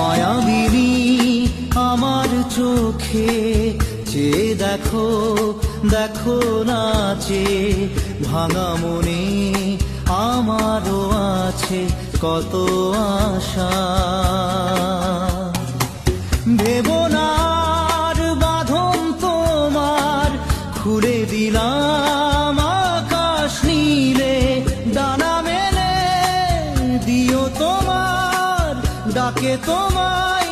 মায়াবিনী আমার চোখে চেয়ে দেখো, দেখো নাচে ভাঙা মনে আমারও আছে কত আশা। ভেবনার বাঁধন তোমার খুলে দিলাম আকাশ নীলে, ডানা মেলে দিও তোমার ডাকে তোমায়